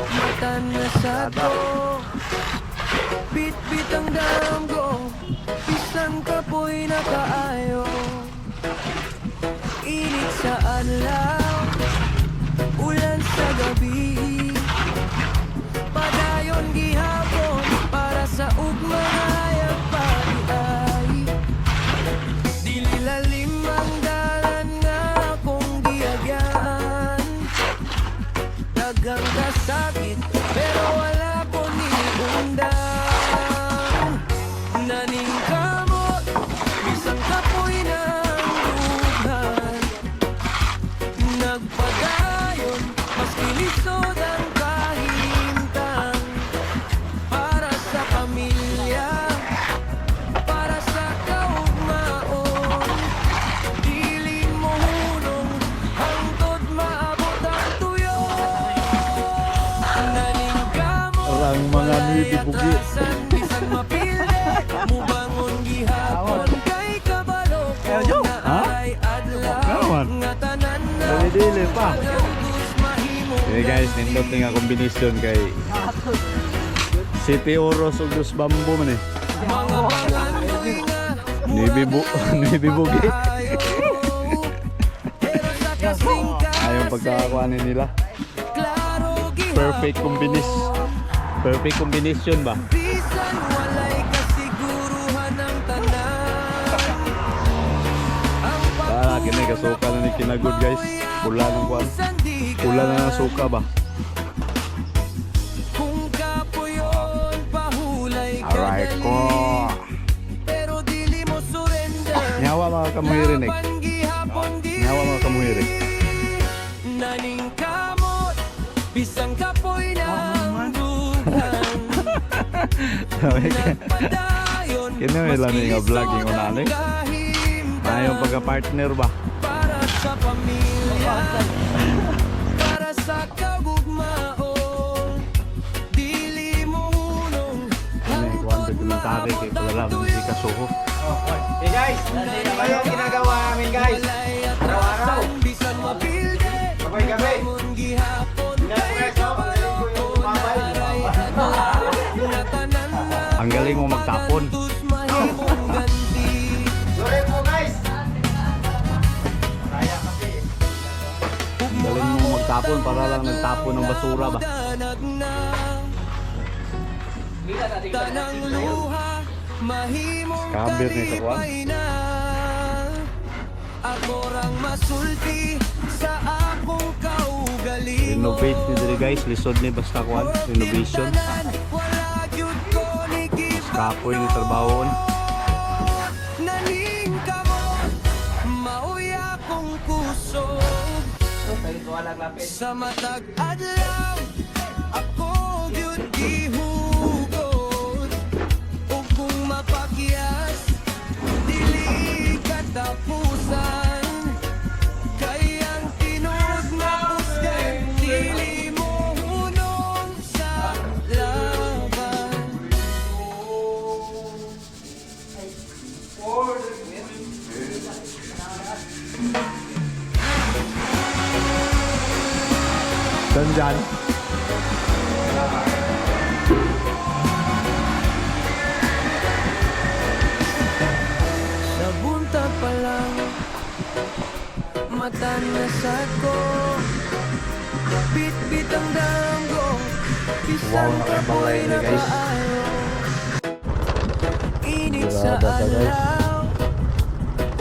mata nasad ko. Bit-bit ang damgo, bisan kapoy na kaayo. Init sa adlaw, ulan sa gabi. Padayon gihapon para sa ugmahayag pag-iay. Dili lalim ang dalan nga akong giagyan. Dagang kasakit pero wala ko niundang. Naning kamot, bisang kapoy ng dughan. Nagpadayon, mas kilisod ang kahintang. Para sa pamilya, para sa kaugmaon. Dili mo hunong, hangtod maabot ang tuyo. Naning kamot, Orang mga nibibugi. bisan mapilde, mubangon gihapon kay kabalo. Na aray adlaw, nga tanan na Dili pa. August mahimo. Okay guys, nindot nga kombinasyon kay City Oros ug Dos Bambo man eh. Mga pangandoy nga Nibibugi. pero sa kasingka Ayong pagkakakuanin nila. klaro Perfect combination ba? bisan walay kasiguruhan ng tanan. Ang Para kini kasuka na ni kinagod guys. Pula ng kuan. Pula na ng suka ba? Kung kapuyon pahulay ka Alright dali. ko. Pero dili mo surrender. Nyawa mga kamuhirin eh. Laban gihapon dili. Nyawa mga kamuhirin. Naning kamot, bisang kapoy ng dugan. Nagpadayon, Kino may lang nga vlogging ko nanay. Ayong pagka-partner ba? para sa pamilya, para sa kagugmaon. Dili mo hunong, Ano yung kuwan dokumentary kay Pagalaman si Kasuho. Hey guys, ano yung ginagawa namin guys? Araw-araw. bisan mapilde, Gabi-gabi. bangon gihapon, kay Pinapreso, kabalokon, bumabay. aray adlaw, nga tanan na Ang galing mo magtapon. tus mahimong ganti. Sorry po guys. Kaya kasi. Galing mo magtapon para lang nagtapon ng basura ba? Tanang luha, mahimong Scammer ni sa kuwan. kalipay na. Ako rang masulti sa akong kaugalingon. Renovate ni diri guys, lisod ni basta kuan, renovation. Wala jud ko ni Kapoy ni trabahon. naning kamot, mauya kong kusog. Sa matag adlaw, ako gyud gihugod. Ug kung mapakyas, dili katapusan. Kay ang tinud nga pusgan, dili mo hunong sa laban. Dan dyan. Sa bunta pa lang, mata nasad ko. Bit-bit ang damgo, Wow, isang kapoy nakabalay ni na guys. kaayo. Init sa Grabe ka, guys. adlaw,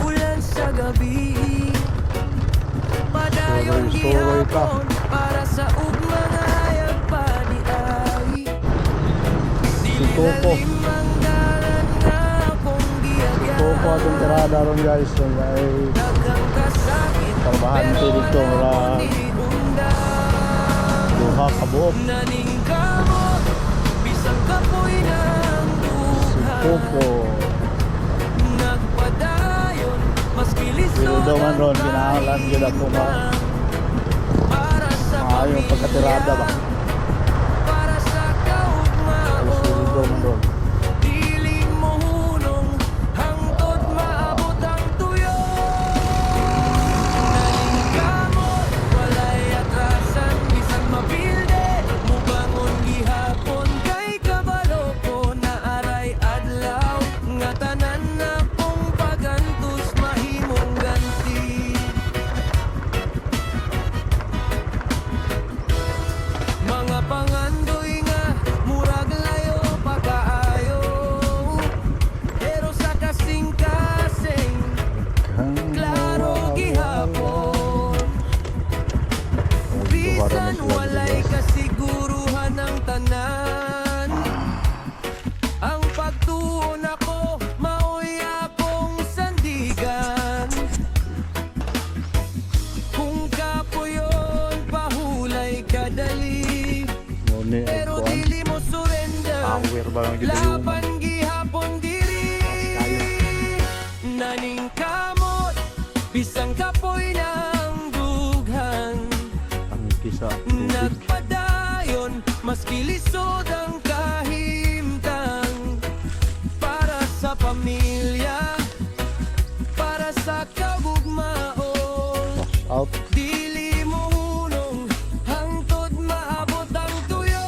ulan sa gabi. Padayon Suroy ka. gihapon para sa ugmahayag pag-iay. Dili Tuko. lalim ang dalan nga akong giagyan. Tuko atong tirada ron guys. Ay, Dagang kasakit, Trabahan pero dito, wala wala. ko niundang. duha ka buok. Naning kamot, bisang kapoy ng dughan. Tuko. Nagpadayon, mas kilisod Pero daw man ron, ang ginahalan gila ko ba? para sa Ayong pagkatirada ba? para sa kaugmaon. Alas daw man ron. Dili mo hunong, hangtod maabot ang tuyo. Naning kamot, walay atrasan, bisan mapilde, muba Ni pero kuan. dili mo surrender. Power ba ang gidayuman? Laban gihapon diri. Naning kamot, bisang kapoy ng dughan. Ang kisa tubig. Nagpadayon, mas kilisod ang kahimtang. Para sa pamilya, para sa kaugmaon. Out. Dili mo hunong, hangtod maabot ang tuyo.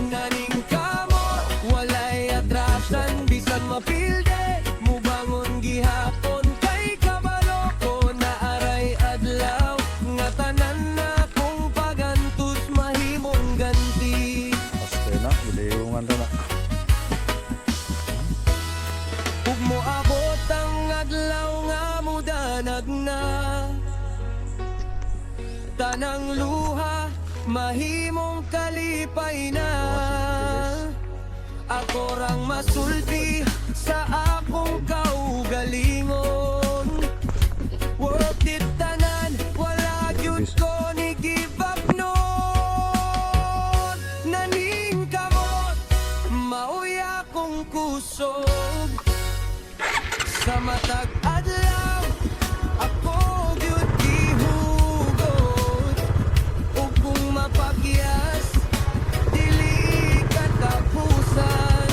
Naning kamot, walay atrasan, bisan mapilde. Mubangon gihapon kay kabalo ko na aray adlaw. Nga tanan na kung pagantos mahimong ganti. Aste na, gidayuman ta na. Ug moabot ang adlaw nga mudanag na. Tanang luha mahimong kalipay na. Ako rang masulti sa akong kaugalingon. Worth it tanan, wala gyud ko ni give up nun. Naning kamot, maoy akong kusog. Sa matag adlaw, ako gyud gihugot. Ug kung mapagyas, dili ka tapusan.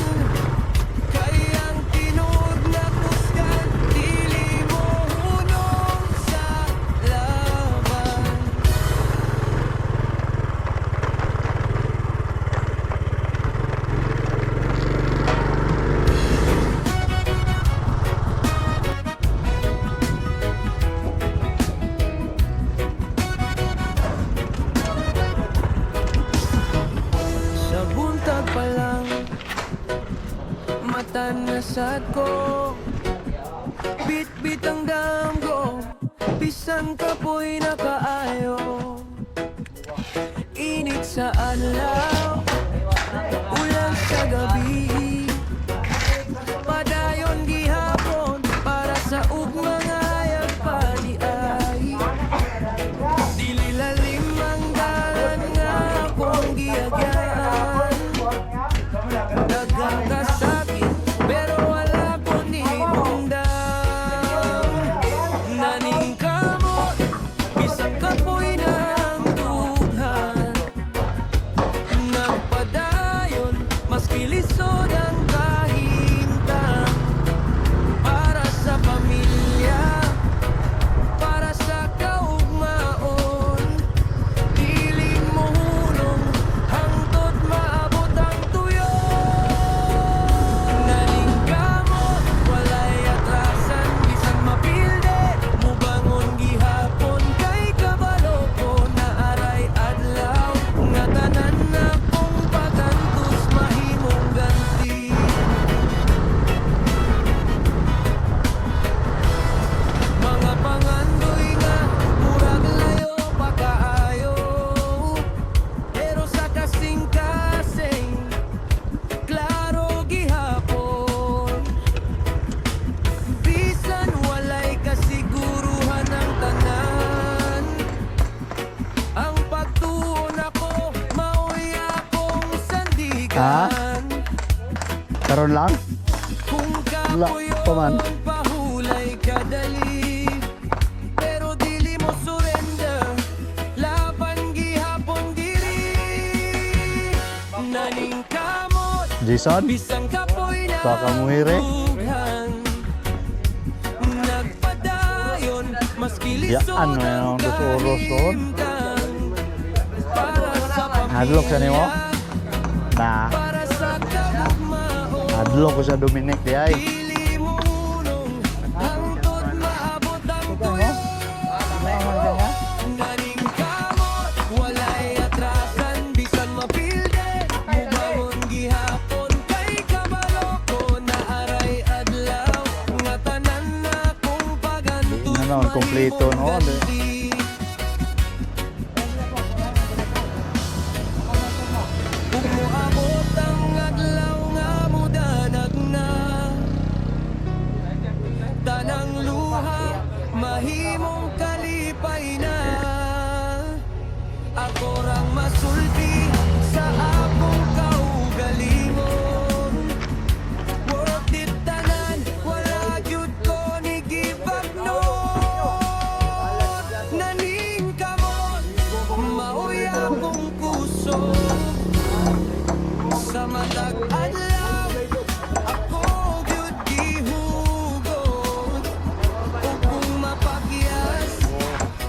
Kay ang tinud na kusgan, dili mo hunong sa laban. Sa buntag pa lang, matanasad ko. Bit-bit ang damgo, bisan kapoy na kaayo. Init sa adlaw, ulan sa gabi. Padayon gihapon, para sa ugmang hayag paniay. Dili lalim ang dalan nga akong giagyan. Daghang kasakit, pero wala ko ni undang. Naning kamot, bisang kapoy ng dughan. Nagpadayon, mas kilisod ang kahintang. Para sa pamilya, para sa kaugmaon. Diling mo hunong, hangtod maabot ang tuyo. Naning kamot, walay atrasan, bisan mapilde. Mubangon gihapon kay kabalo ko na aray adlaw. Nga tanan na kung pagantos mahimong ganti. Mga pangandoy nga, murag layo pa kaayo. Pero sa kasing-kasing, klaro gihapon. Bisan walay kasiguruhan ang tanan. Ang pagtuon ako, maoy akong sandigan. Karon lang? Kung Wala pa man. kapuyon, pahulay kadali. Pero dili mo surrender, laban gihapon diri. Naning kamot, Jason? bisang kapoy na Baka muhire. dughan. Nagpadayon, mas kilisod Yaan, may ang mga oras-oras doon. kahimtang. Para sa Hadlok sa nimo? pamilya, Na, para sa kaugmaon. adlok ko sa Dominic di ay. Dili mo hunong, hangtod maabot ang tuyo. Naning kamot, walay atrasan, bisan mapilde. Mubangon gihapon kay kabalo ko na aray adlaw. Nga tanan na kung pagantos Ano, kompleto, no? mahimong ganti. Ug moabot ang adlaw nga mudanag na. Tanang luha, mahimong kalipay na. Ako rang masulti akong puso. Sa matag adlaw ako gyud gihugod. Ug kung mapakyas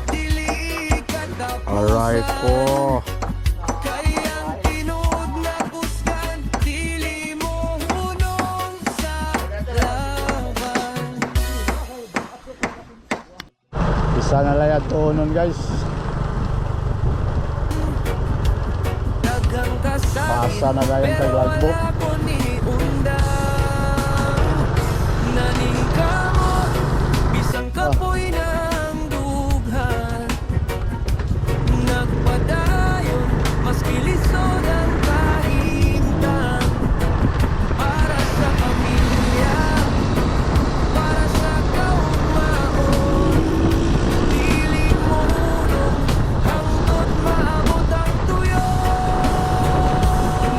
dili ka tapos. Alright po. Kayang tinud na kusgan dili mo hunong sa laban. Isa na lang yan tuunon guys. Daghang kasakit, Pasa na gayang pero taglagbo. wala ko ni undang. Naningkamot, bisang kapoy ng dughan. Nagpadayon, maski lisod ang kahimtang. Para sa pamilya, para sa kaugmaon. Dili mo hulog, hangtod maabot ang tuyo.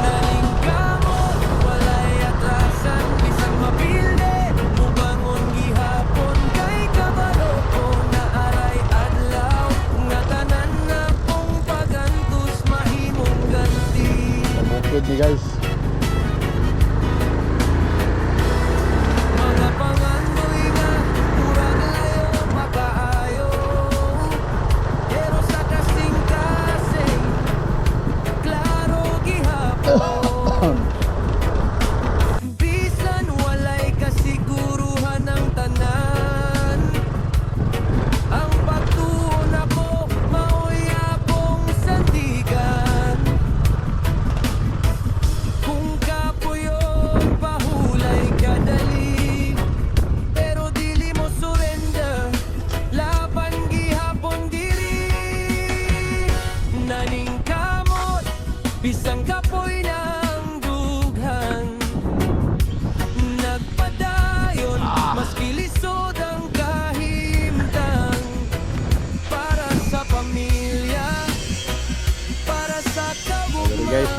Nalingkamot, walay atrasan, bisang mapilde. Mubangon gihapon kay kabalo ko na aray adlaw. Nga tanan na kong pagantos mahimong ganti. Bukid ni guys. Mga pangandoy nga, murag layo makaayo. Pero sa kasing-kasing, klaro gihapon. Bisan walay kasiguruhan ng tanan. Ang pagtuon ako, maoy akong sandigan. Kung kapuyon, pahulay kadali. Pero dili mo surrender, laban gihapon diri. Naningkamot, bisang kapoy ng dughan. Nagpadayon, maski lisod ang kahimtang. Para sa pamilya, para sa Dali guys,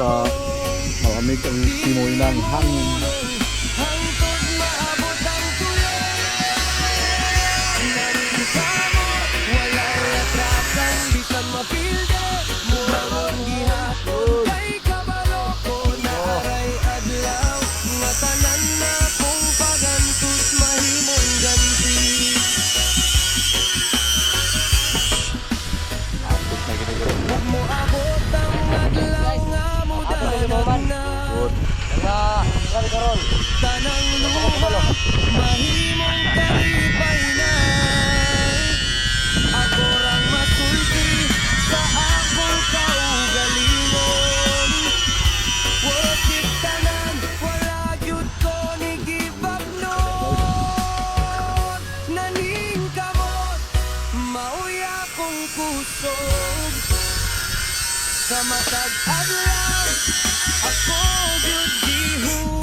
malamig ang simoy ng hangin. hangtod maabot ang tuyo. Naningkamot, walay atrasan, bisan mapilde. Mubangon gihapon kay kabalo ko na aray adlaw. Nga tanan na kong pagantos mahimong ganti. Huwag mo abot ang adlaw nga mudanan na. Tanang luha, mahimong kalipay na. Ako rang masulti sa akong kaugalingon. Worth it tanan, wala gyud ko ni give up nun. Naningkamot, maoy akong kusog. Sa matag adlaw, ako gyud gihugod.